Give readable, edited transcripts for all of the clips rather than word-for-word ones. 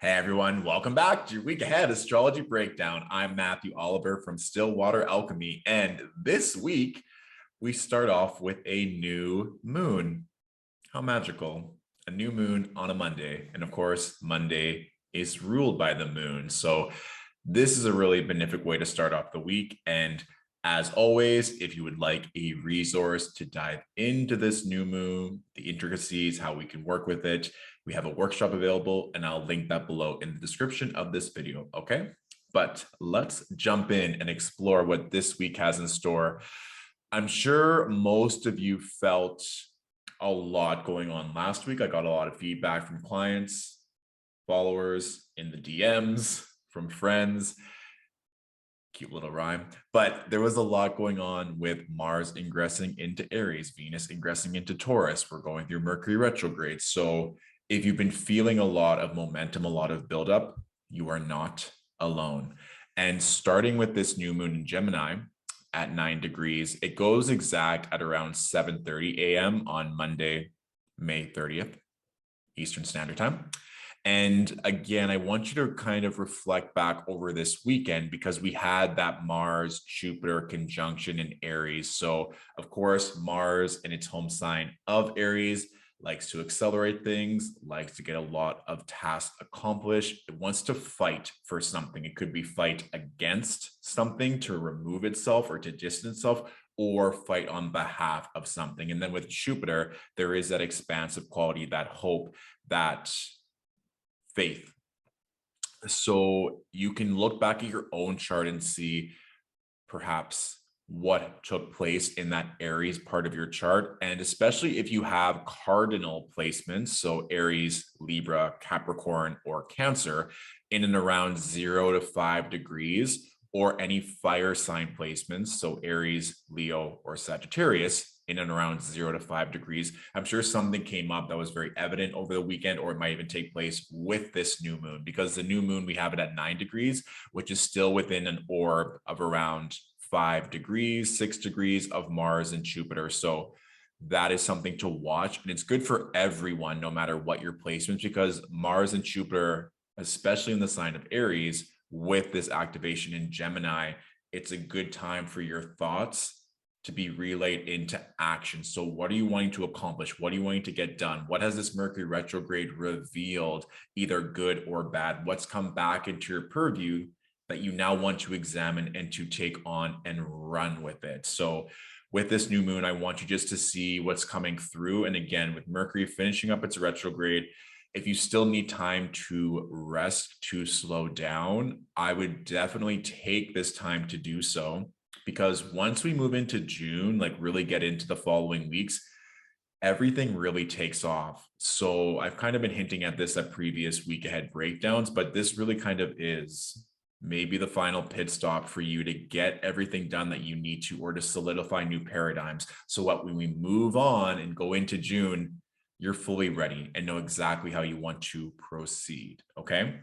Hey everyone, welcome back to your week ahead astrology breakdown. I'm Matthew Oliver from Stillwater Alchemy, and this week we start off with a new moon. How magical. A new moon on a Monday, and of course, Monday is ruled by the moon. So this is a really benefic way to start off the week. And as always, if you would like a resource to dive into this new moon, the intricacies, how we can work with it, we have a workshop available, and I'll link that below in the description of this video, okay? But let's jump in and explore what this week has in store. I'm sure most of you felt a lot going on last week. I got a lot of feedback from clients, followers, in the DMs, from friends. Cute little rhyme. But there was a lot going on with Mars ingressing into Aries, Venus ingressing into Taurus. We're going through Mercury retrograde. So if you've been feeling a lot of momentum, a lot of buildup, you are not alone. And starting with this new moon in Gemini at 9 degrees, it goes exact at around 7:30 a.m. on Monday, May 30th, Eastern Standard Time. And again, I want you to kind of reflect back over this weekend because we had that Mars-Jupiter conjunction in Aries. So of course, Mars in its home sign of Aries likes to accelerate things, likes to get a lot of tasks accomplished. It wants to fight for something. It could be fight against something to remove itself or to distance itself, or fight on behalf of something. And then with Jupiter, there is that expansive quality, that hope, that faith. So you can look back at your own chart and see perhaps what took place in that Aries part of your chart. And especially if you have cardinal placements, so Aries, Libra, Capricorn, or Cancer in and around 0 to 5 degrees, or any fire sign placements, so Aries, Leo, or Sagittarius in and around 0 to 5 degrees. I'm sure something came up that was very evident over the weekend, or it might even take place with this new moon, because the new moon, we have it at 9 degrees, which is still within an orb of around 5 degrees, 6 degrees of Mars and Jupiter. So that is something to watch. And it's good for everyone, no matter what your placements, because Mars and Jupiter, especially in the sign of Aries, with this activation in Gemini, it's a good time for your thoughts to be relayed into action. So what are you wanting to accomplish? What are you wanting to get done? What has this Mercury retrograde revealed, either good or bad? What's come back into your purview that you now want to examine and to take on and run with it? So with this new moon, I want you just to see what's coming through. And again, with Mercury finishing up its retrograde, if you still need time to rest, to slow down, I would definitely take this time to do so, because once we move into June, like really get into the following weeks, everything really takes off. So I've kind of been hinting at this at previous week ahead breakdowns, but this really kind of is maybe the final pit stop for you to get everything done that you need to, or to solidify new paradigms. So what, when we move on and go into June, you're fully ready and know exactly how you want to proceed, okay?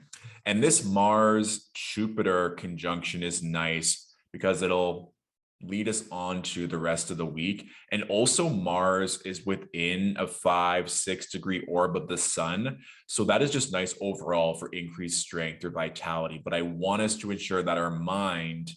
And this Mars-Jupiter conjunction is nice because it'll lead us on to the rest of the week. And also Mars is within a 5-6 degree orb of the sun. So that is just nice overall for increased strength or vitality. But I want us to ensure that our mind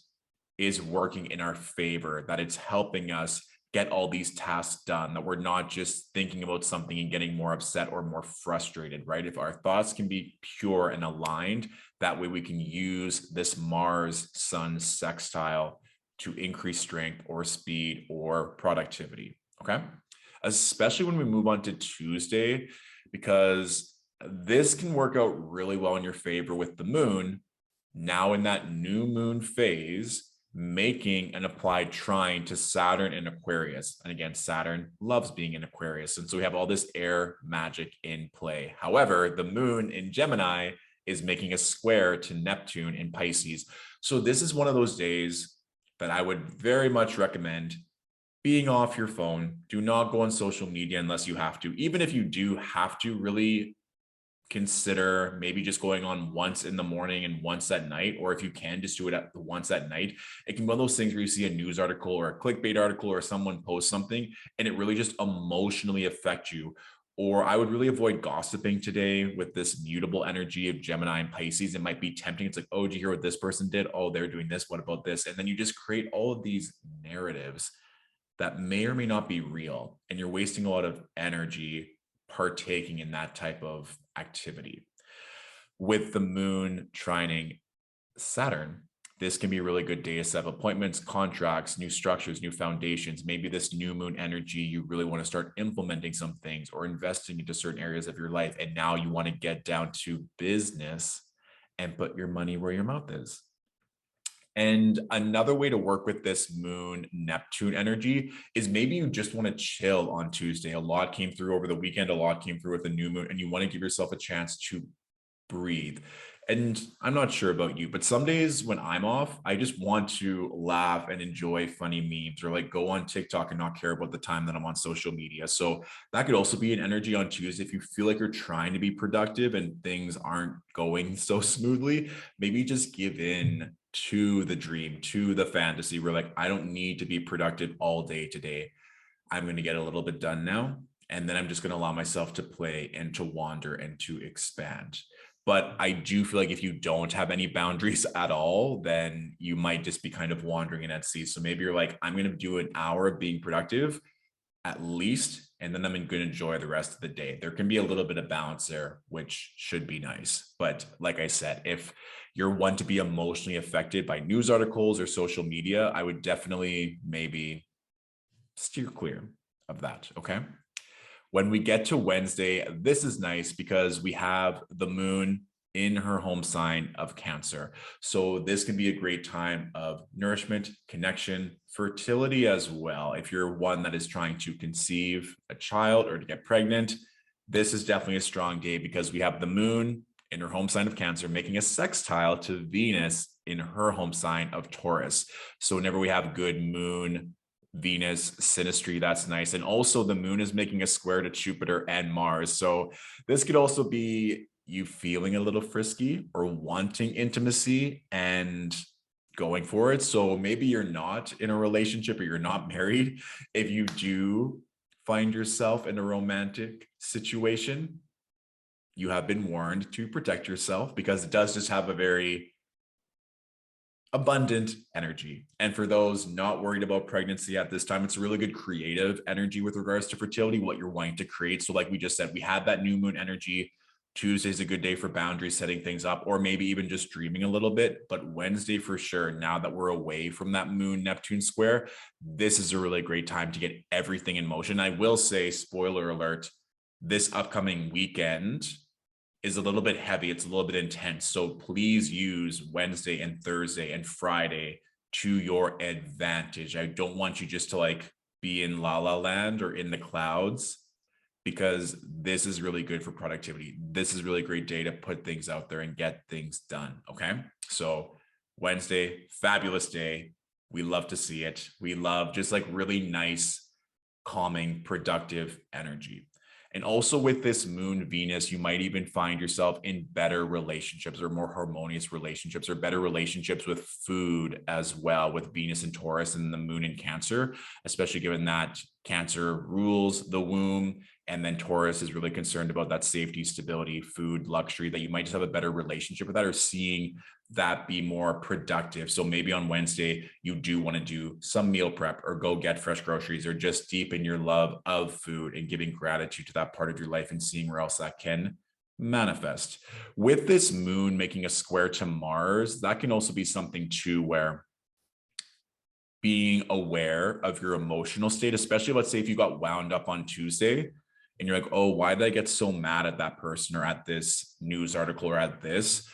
is working in our favor, that it's helping us get all these tasks done, that we're not just thinking about something and getting more upset or more frustrated, right? If our thoughts can be pure and aligned, that way we can use this Mars-Sun sextile to increase strength or speed or productivity, okay? Especially when we move on to Tuesday, because this can work out really well in your favor with the moon now in that new moon phase, making an applied trine to Saturn in Aquarius. And again, Saturn loves being in Aquarius. And so we have all this air magic in play. However, the moon in Gemini is making a square to Neptune in Pisces. So this is one of those days that I would very much recommend being off your phone. Do not go on social media unless you have to. Even if you do have to, really consider maybe just going on once in the morning and once at night, or if you can just do it at once at night. It can be one of those things where you see a news article or a clickbait article or someone post something and it really just emotionally affect you, Or I would really avoid gossiping today with this mutable energy of Gemini and Pisces. It might be tempting. It's like, oh, did you hear what this person did? Oh, they're doing this. What about this? And then you just create all of these narratives that may or may not be real. And you're wasting a lot of energy partaking in that type of activity. With the moon trining Saturn, this can be a really good day to set up appointments, contracts, new structures, new foundations. Maybe this new moon energy, you really want to start implementing some things or investing into certain areas of your life. And now you want to get down to business and put your money where your mouth is. And another way to work with this moon Neptune energy is maybe you just want to chill on Tuesday. A lot came through over the weekend, a lot came through with the new moon, and you want to give yourself a chance to breathe. And I'm not sure about you, but some days when I'm off, I just want to laugh and enjoy funny memes or like go on TikTok and not care about the time that I'm on social media. So that could also be an energy on Tuesday. If you feel like you're trying to be productive and things aren't going so smoothly, maybe just give in to the dream, to the fantasy. Where like, I don't need to be productive all day today. I'm going to get a little bit done now. And then I'm just going to allow myself to play and to wander and to expand. But I do feel like if you don't have any boundaries at all, then you might just be kind of wandering in at sea. So maybe you're like, I'm going to do an hour of being productive at least, and then I'm going to enjoy the rest of the day. There can be a little bit of balance there, which should be nice. But like I said, if you're one to be emotionally affected by news articles or social media, I would definitely maybe steer clear of that. Okay. When we get to Wednesday, this is nice because we have the moon in her home sign of Cancer. So this can be a great time of nourishment, connection, fertility as well. If you're one that is trying to conceive a child or to get pregnant, this is definitely a strong day because we have the moon in her home sign of Cancer making a sextile to Venus in her home sign of Taurus. So whenever we have good moon Venus synastry, that's nice. And also the moon is making a square to Jupiter and Mars. So this could also be you feeling a little frisky or wanting intimacy and going for it. So maybe you're not in a relationship or you're not married. If you do find yourself in a romantic situation, you have been warned to protect yourself because it does just have a very abundant energy. And for those not worried about pregnancy at this time, it's a really good creative energy with regards to fertility, what you're wanting to create. So like we just said, we had that new moon energy. Tuesday is a good day for boundaries, setting things up, or maybe even just dreaming a little bit. But Wednesday for sure, now that we're away from that moon Neptune square, this is a really great time to get everything in motion. I will say, spoiler alert, this upcoming weekend is a little bit heavy. It's a little bit intense. So please use Wednesday and Thursday and Friday to your advantage. I don't want you just to like be in la la land or in the clouds, because this is really good for productivity. This is really great day to put things out there and get things done. Okay. So Wednesday, fabulous day. We love to see it. We love just like really nice, calming, productive energy. And also with this moon Venus, you might even find yourself in better relationships or more harmonious relationships or better relationships with food as well, with Venus and Taurus and the moon in Cancer, especially given that Cancer rules the womb. And then Taurus is really concerned about that safety, stability, food, luxury, that you might just have a better relationship with that or seeing that be more productive. So maybe on Wednesday, you do want to do some meal prep or go get fresh groceries or just deepen your love of food and giving gratitude to that part of your life and seeing where else that can manifest. With this moon making a square to Mars, that can also be something too where being aware of your emotional state, especially let's say if you got wound up on Tuesday and you're like, oh, why did I get so mad at that person or at this news article or at this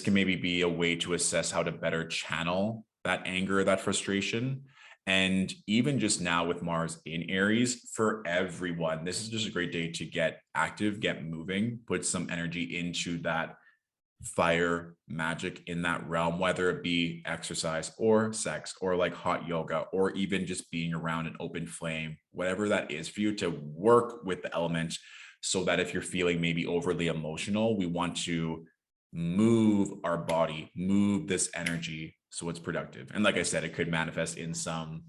can maybe be a way to assess how to better channel that anger, that frustration. And even just now with Mars in Aries, for everyone, this is just a great day to get active, get moving, put some energy into that fire magic in that realm, whether it be exercise or sex or like hot yoga or even just being around an open flame, whatever that is for you, to work with the element so that if you're feeling maybe overly emotional, we want to move our body, move this energy so it's productive. And like I said, it could manifest in some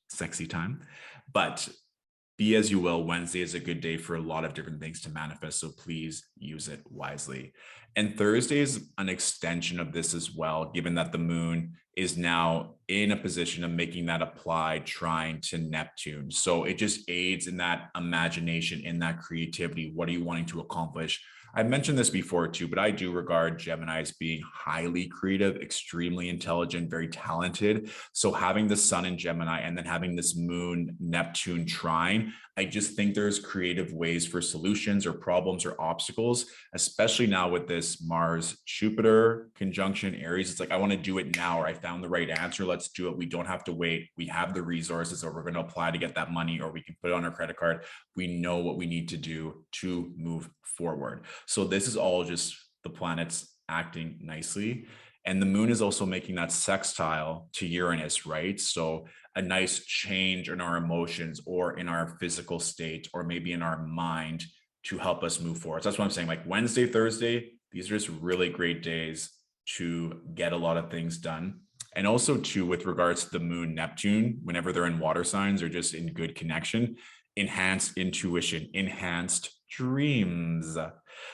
sexy time, but be as you will. Wednesday is a good day for a lot of different things to manifest, so please use it wisely. And Thursday is an extension of this as well, given that the moon is now in a position of making that applied trine to Neptune. So it just aids in that imagination, in that creativity. What are you wanting to accomplish? I mentioned this before too, but I do regard Gemini as being highly creative, extremely intelligent, very talented. So having the sun in Gemini and then having this moon Neptune trine, I just think there's creative ways for solutions or problems or obstacles, especially now with this Mars Jupiter conjunction Aries. It's like, I want to do it now, or I found the right answer. Let's do it. We don't have to wait. We have the resources, or we're going to apply to get that money, or we can put it on our credit card. We know what we need to do to move forward. So this is all just the planets acting nicely. And the moon is also making that sextile to Uranus, right? So a nice change in our emotions or in our physical state, or maybe in our mind, to help us move forward. So that's what I'm saying. Like Wednesday, Thursday, these are just really great days to get a lot of things done. And also too, with regards to the moon Neptune, whenever they're in water signs or just in good connection, enhanced intuition, enhanced dreams.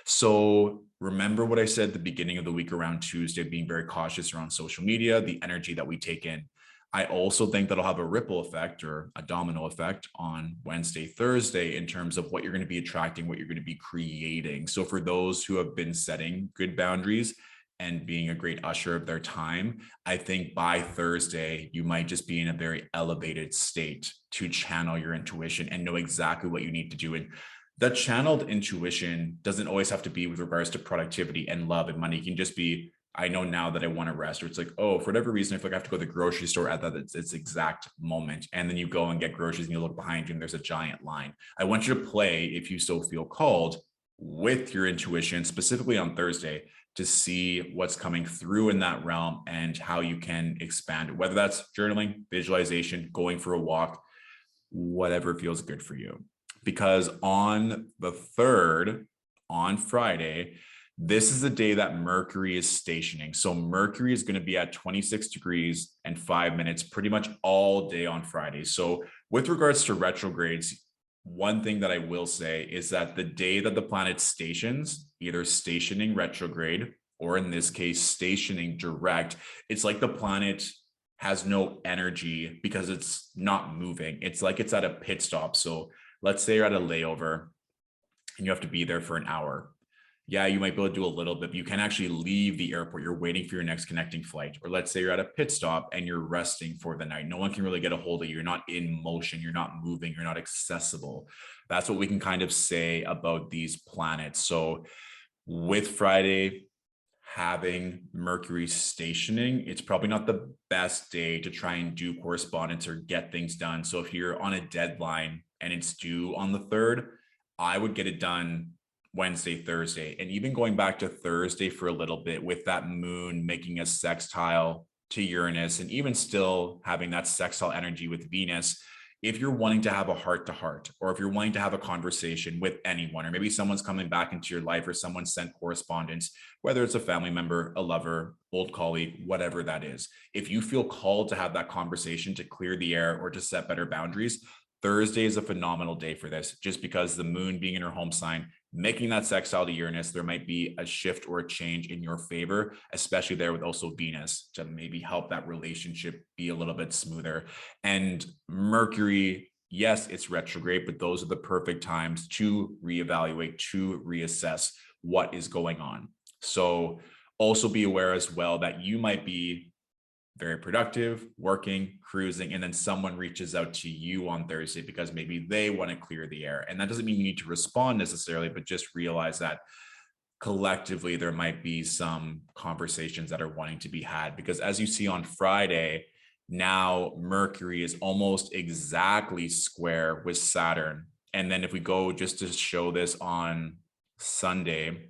So remember what I said at the beginning of the week around Tuesday, being very cautious around social media, the energy that we take in. I also think that'll have a ripple effect or a domino effect on Wednesday, Thursday, in terms of what you're going to be attracting, what you're going to be creating. So for those who have been setting good boundaries and being a great usher of their time, I think by Thursday, you might just be in a very elevated state to channel your intuition and know exactly what you need to do. And the channeled intuition doesn't always have to be with regards to productivity and love and money. It can just be, I know now that I want to rest, or it's like, oh, for whatever reason, I feel like I have to go to the grocery store at that it's exact moment. And then you go and get groceries and you look behind you and there's a giant line. I want you to play, if you so feel called, with your intuition, specifically on Thursday, to see what's coming through in that realm and how you can expand it, whether that's journaling, visualization, going for a walk, whatever feels good for you. Because on the 3rd, on Friday, this is the day that Mercury is stationing. So Mercury is going to be at 26 degrees and 5 minutes pretty much all day on Friday. So with regards to retrogrades, one thing that I will say is that the day that the planet stations, either stationing retrograde, or in this case, stationing direct, it's like the planet has no energy because it's not moving. It's like it's at a pit stop. So let's say you're at a layover and you have to be there for an hour. Yeah, you might be able to do a little bit, but you can actually leave the airport. You're waiting for your next connecting flight. Or let's say you're at a pit stop and you're resting for the night. No one can really get a hold of you. You're not in motion. You're not moving. You're not accessible. That's what we can kind of say about these planets. So with Friday having Mercury stationing, it's probably not the best day to try and do correspondence or get things done. So if you're on a deadline and it's due on the 3rd, I would get it done Wednesday, Thursday, and even going back to Thursday for a little bit, with that moon making a sextile to Uranus, and even still having that sextile energy with Venus. If you're wanting to have a heart to heart, or if you're wanting to have a conversation with anyone, or maybe someone's coming back into your life, or someone sent correspondence, whether it's a family member, a lover, old colleague, whatever that is, if you feel called to have that conversation, to clear the air or to set better boundaries, Thursday is a phenomenal day for this, just because the moon being in her home sign, making that sextile to Uranus, there might be a shift or a change in your favor, especially there with also Venus, to maybe help that relationship be a little bit smoother. And Mercury, yes, it's retrograde, but those are the perfect times to reevaluate, to reassess what is going on. So also be aware as well that you might be very productive, working, cruising, and then someone reaches out to you on Thursday because maybe they want to clear the air. And that doesn't mean you need to respond necessarily, but just realize that collectively there might be some conversations that are wanting to be had. Because as you see on Friday, now Mercury is almost exactly square with Saturn. And then if we go just to show this on Sunday,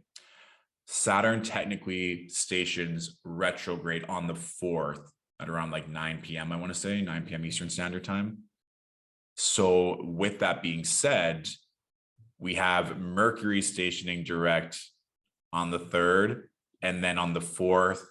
Saturn technically stations retrograde on the 4th at around like 9 p.m. I want to say 9 p.m. Eastern Standard Time. So with that being said, we have Mercury stationing direct on the 3rd, and then on the 4th,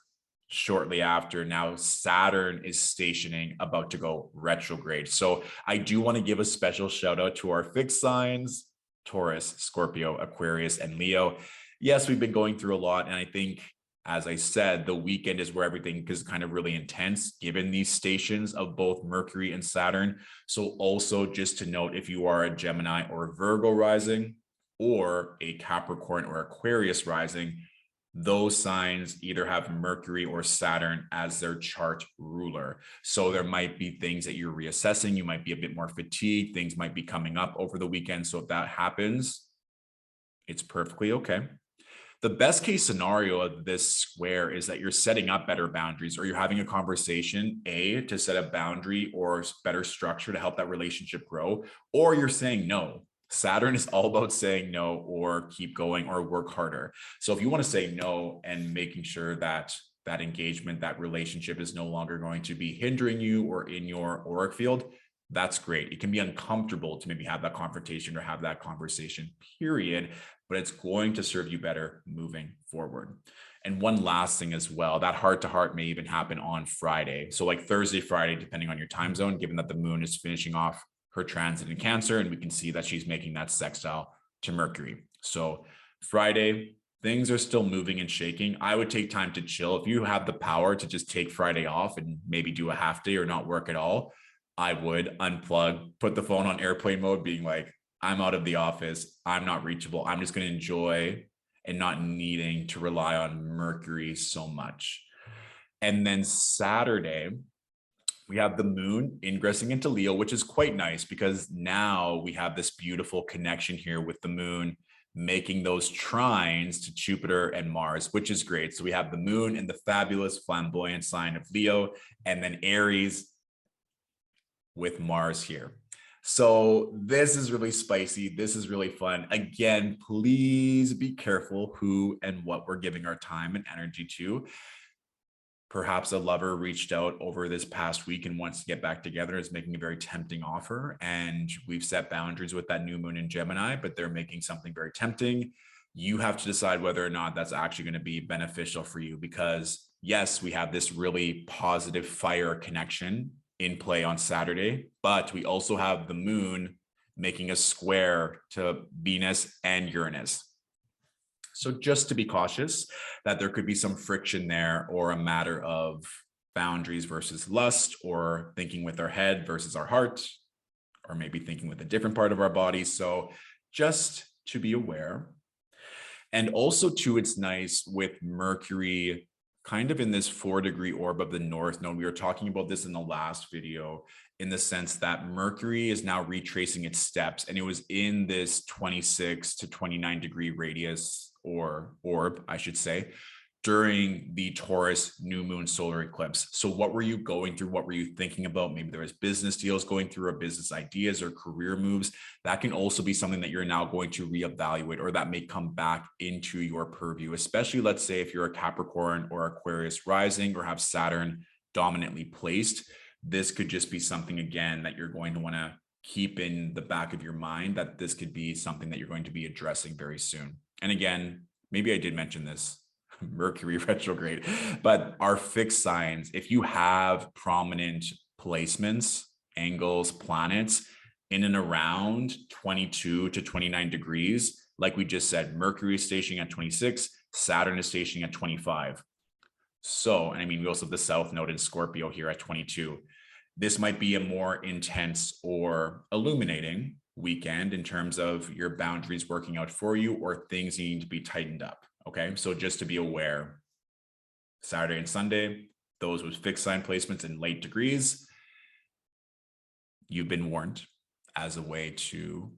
shortly after, now Saturn is stationing, about to go retrograde. So I do want to give a special shout out to our fixed signs, Taurus, Scorpio, Aquarius, and Leo. Yes, we've been going through a lot. And I think, as I said, the weekend is where everything is kind of really intense, given these stations of both Mercury and Saturn. So also just to note, if you are a Gemini or Virgo rising, or a Capricorn or Aquarius rising, those signs either have Mercury or Saturn as their chart ruler. So there might be things that you're reassessing. You might be a bit more fatigued. Things might be coming up over the weekend. So if that happens, it's perfectly okay. The best case scenario of this square is that you're setting up better boundaries, or you're having a conversation, to set a boundary or better structure to help that relationship grow, or you're saying no. Saturn is all about saying no, or keep going, or work harder. So if you want to say no and making sure that that engagement, that relationship is no longer going to be hindering you or in your auric field, that's great. It can be uncomfortable to maybe have that confrontation or have that conversation, period, but it's going to serve you better moving forward. And one last thing as well, that heart to heart may even happen on Friday. So like Thursday, Friday, depending on your time zone, given that the moon is finishing off her transit in Cancer, and we can see that she's making that sextile to Mercury. So Friday, things are still moving and shaking. I would take time to chill. If you have the power to just take Friday off and maybe do a half day or not work at all, I would unplug, put the phone on airplane mode, being like, I'm out of the office. I'm not reachable. I'm just going to enjoy and not needing to rely on Mercury so much. And then Saturday, we have the moon ingressing into Leo, which is quite nice because now we have this beautiful connection here with the moon making those trines to Jupiter and Mars, which is great. So we have the moon in the fabulous flamboyant sign of Leo, and then Aries with Mars here. So this is really spicy. This is really fun. Again, please be careful who and what we're giving our time and energy to. Perhaps a lover reached out over this past week and wants to get back together, is making a very tempting offer. And we've set boundaries with that new moon in Gemini, but they're making something very tempting. You have to decide whether or not that's actually going to be beneficial for you, because yes, we have this really positive fire connection in play on Saturday, but we also have the moon making a square to Venus and Uranus. So just to be cautious that there could be some friction there, or a matter of boundaries versus lust, or thinking with our head versus our heart, or maybe thinking with a different part of our body. So just to be aware. And also too, it's nice with Mercury kind of in this 4-degree orb of the North Node. We were talking about this in the last video, in the sense that Mercury is now retracing its steps, and it was in this 26 to 29 degree radius, or orb, I should say, during the Taurus new moon solar eclipse. So what were you going through? What were you thinking about? Maybe there was business deals going through, or business ideas, or career moves. That can also be something that you're now going to reevaluate, or that may come back into your purview, especially let's say if you're a Capricorn or Aquarius rising, or have Saturn dominantly placed. This could just be something, again, that you're going to want to keep in the back of your mind, that this could be something that you're going to be addressing very soon. And again, maybe I did mention this, Mercury retrograde, but our fixed signs, if you have prominent placements, angles, planets in and around 22 to 29 degrees, like we just said, Mercury is stationing at 26, Saturn is stationing at 25. So, and I mean, we also have the South Node in Scorpio here at 22. This might be a more intense or illuminating weekend in terms of your boundaries working out for you, or things needing to be tightened up. Okay, so just to be aware, Saturday and Sunday, those with fixed sign placements in late degrees, you've been warned, as a way to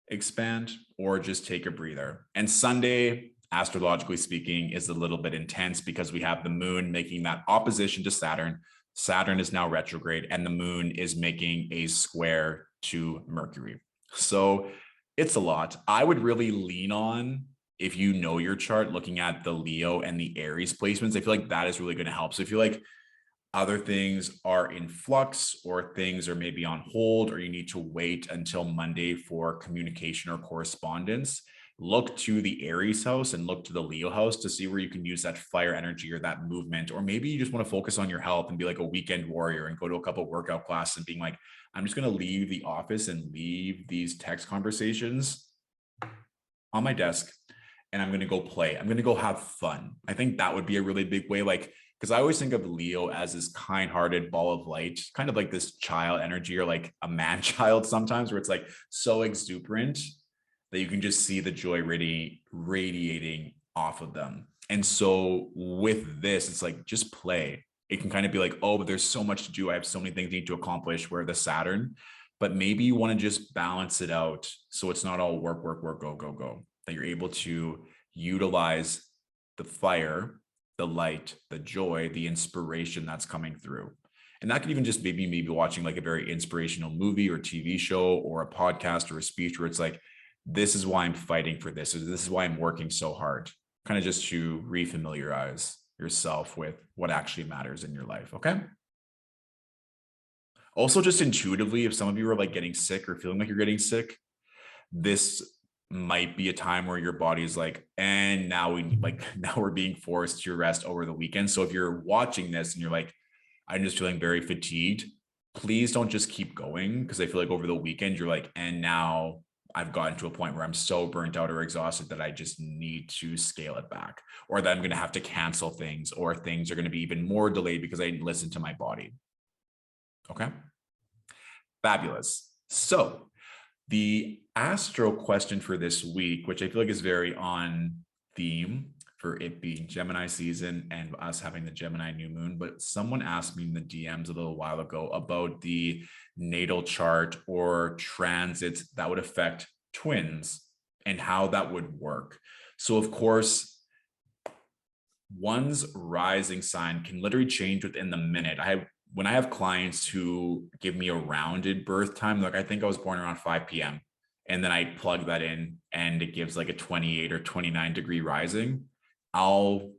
expand or just take a breather. And Sunday, astrologically speaking, is a little bit intense because we have the moon making that opposition to Saturn. Saturn is now retrograde, and the moon is making a square to Mercury. So it's a lot. I would really lean on, if you know your chart, looking at the Leo and the Aries placements. I feel like that is really going to help. So if you like other things are in flux, or things are maybe on hold, or you need to wait until Monday for communication or correspondence, look to the Aries house and look to the Leo house to see where you can use that fire energy or that movement. Or maybe you just want to focus on your health and be like a weekend warrior and go to a couple workout classes and being like, I'm just going to leave the office and leave these text conversations on my desk and I'm going to go play. I'm going to go have fun. I think that would be a really big way. Like, because I always think of Leo as this kind-hearted ball of light, kind of like this child energy or like a man child sometimes, where it's like so exuberant that you can just see the joy radiating off of them. And so with this, it's like just play. It can kind of be like, oh, but there's so much to do. I have so many things I need to accomplish. Where the Saturn, but maybe you want to just balance it out so it's not all work, work, work, go, go, go. That you're able to utilize the fire, the light, the joy, the inspiration that's coming through. And that could even just maybe watching like a very inspirational movie or TV show or a podcast or a speech where it's like, this is why I'm fighting for this. Or this is why I'm working so hard. Kind of just to refamiliarize yourself with what actually matters in your life. Okay. Also, just intuitively, if some of you are like getting sick or feeling like you're getting sick, this might be a time where your body is like, and now now we're being forced to rest over the weekend. So if you're watching this and you're like, I'm just feeling very fatigued, please don't just keep going. Because I feel like over the weekend, you're like, and now I've gotten to a point where I'm so burnt out or exhausted that I just need to scale it back, or that I'm going to have to cancel things, or things are going to be even more delayed because I didn't listen to my body. Okay. Fabulous. So the Astro question for this week, which I feel like is very on theme for it being Gemini season and us having the Gemini new moon, but someone asked me in the DMs a little while ago about the natal chart or transits that would affect twins and how that would work. So of course, one's rising sign can literally change within the minute. When I have clients who give me a rounded birth time, like I think I was born around 5 p.m. and then I plug that in and it gives like a 28 or 29 degree rising, I'll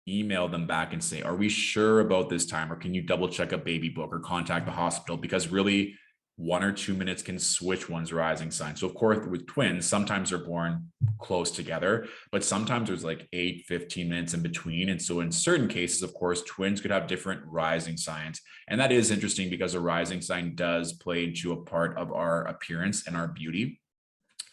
email them back and say, are we sure about this time? Or can you double check a baby book or contact the hospital? Because really 1 or 2 minutes can switch one's rising sign. So of course with twins, sometimes they're born close together, but sometimes there's like 8-15 minutes in between. And so in certain cases, of course, twins could have different rising signs. And that is interesting because a rising sign does play into a part of our appearance and our beauty.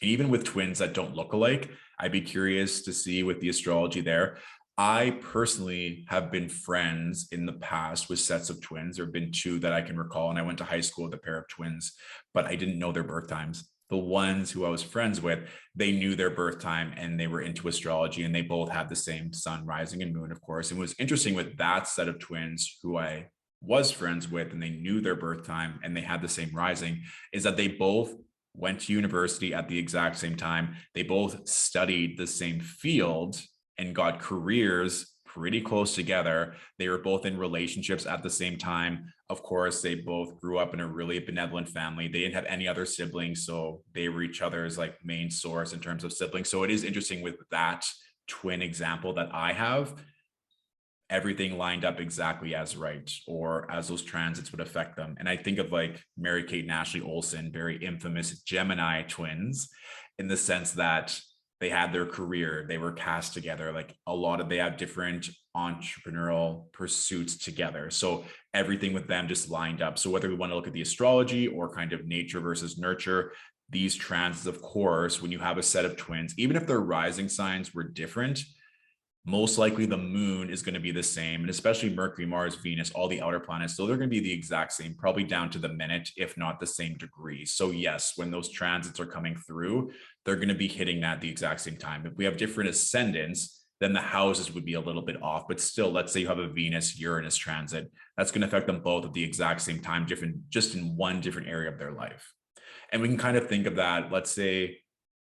And even with twins that don't look alike, I'd be curious to see with the astrology there. I personally have been friends in the past with sets of twins. There have been 2 that I can recall, and I went to high school with a pair of twins, but I didn't know their birth times. The ones who I was friends with, they knew their birth time and they were into astrology, and they both had the same sun, rising, and moon, of course. And it was interesting with that set of twins who I was friends with, and they knew their birth time and they had the same rising, is that they both went to university at the exact same time. They both studied the same field and got careers pretty close together. They were both in relationships at the same time. Of course, they both grew up in a really benevolent family. They didn't have any other siblings, so they were each other's like main source in terms of siblings. So it is interesting with that twin example that I have, everything lined up exactly as right, or as those transits would affect them. And I think of like Mary-Kate and Ashley Olsen, very infamous Gemini twins, in the sense that they had their career, they were cast together, like they have different entrepreneurial pursuits together. So everything with them just lined up. So whether we want to look at the astrology or kind of nature versus nurture, these transits, of course, when you have a set of twins, even if their rising signs were different, most likely the moon is going to be the same, and especially Mercury, Mars, Venus, all the outer planets. So they're going to be the exact same, probably down to the minute, if not the same degree. So yes, when those transits are coming through, they're going to be hitting that the exact same time. If we have different ascendants, then the houses would be a little bit off. But still, let's say you have a Venus Uranus transit, that's going to affect them both at the exact same time, just in one different area of their life. And we can kind of think of that. Let's say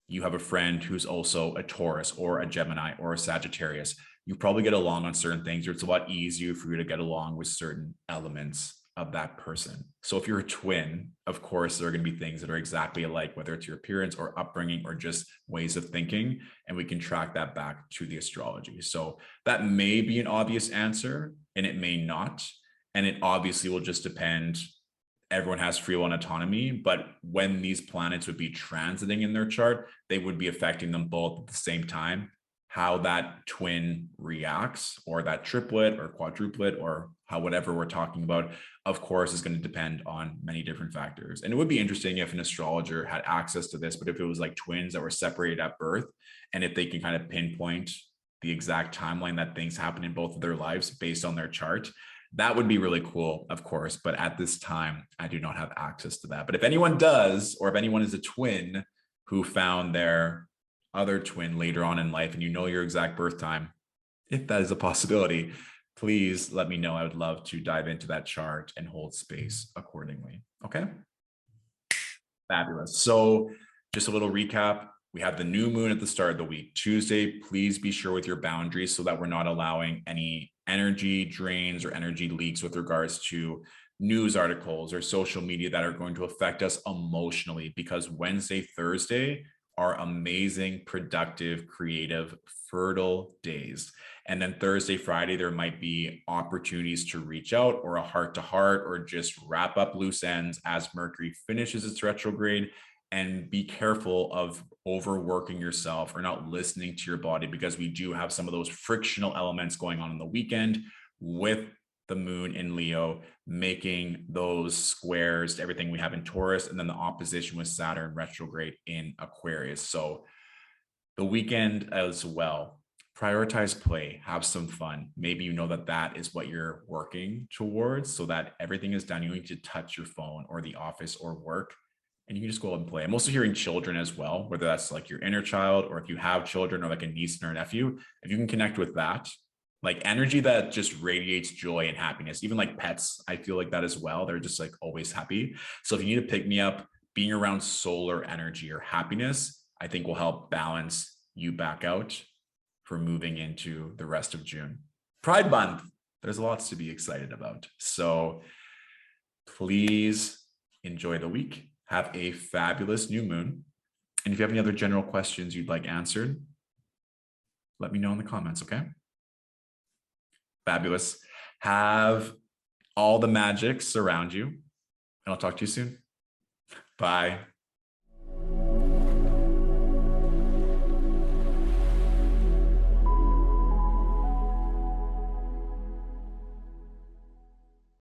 you have a friend who's also a Taurus or a Gemini or a Sagittarius. You probably get along on certain things, or it's a lot easier for you to get along with certain elements of that person. So if you're a twin, of course, there are going to be things that are exactly alike, whether it's your appearance or upbringing or just ways of thinking. And we can track that back to the astrology. So that may be an obvious answer, and it may not. And it obviously will just depend everyone has free will and autonomy, but when these planets would be transiting in their chart, they would be affecting them both at the same time. How that twin reacts, or that triplet or quadruplet, or how whatever we're talking about, of course, is going to depend on many different factors. And it would be interesting if an astrologer had access to this, but if it was like twins that were separated at birth, and if they can kind of pinpoint the exact timeline that things happen in both of their lives based on their chart, that would be really cool, of course. But at this time, I do not have access to that. But if anyone does, or if anyone is a twin who found their other twin later on in life and you know your exact birth time, if that is a possibility, please let me know. I would love to dive into that chart and hold space accordingly. Okay. Fabulous. So just a little recap. We have the new moon at the start of the week. Tuesday, please be sure with your boundaries so that we're not allowing any energy drains or energy leaks with regards to news articles or social media that are going to affect us emotionally, because Wednesday, Thursday are amazing, productive, creative, fertile days. And then Thursday, Friday, there might be opportunities to reach out, or a heart to heart, or just wrap up loose ends as Mercury finishes its retrograde. And be careful of overworking yourself or not listening to your body, because we do have some of those frictional elements going on the weekend with the moon in Leo, making those squares to everything we have in Taurus, and then the opposition with Saturn retrograde in Aquarius. So the weekend as well, prioritize play, have some fun. Maybe you know that that is what you're working towards, so that everything is done. You need to touch your phone or the office or work, and you can just go out and play. I'm also hearing children as well, whether that's like your inner child, or if you have children, or like a niece or a nephew, if you can connect with that, like energy that just radiates joy and happiness. Even like pets, I feel like that as well. They're just like always happy. So if you need to pick me up, being around solar energy or happiness, I think will help balance you back out for moving into the rest of June. Pride Month, there's lots to be excited about. So please enjoy the week. Have a fabulous new moon. And if you have any other general questions you'd like answered, let me know in the comments, okay? Fabulous. Have all the magic surround you, and I'll talk to you soon. Bye.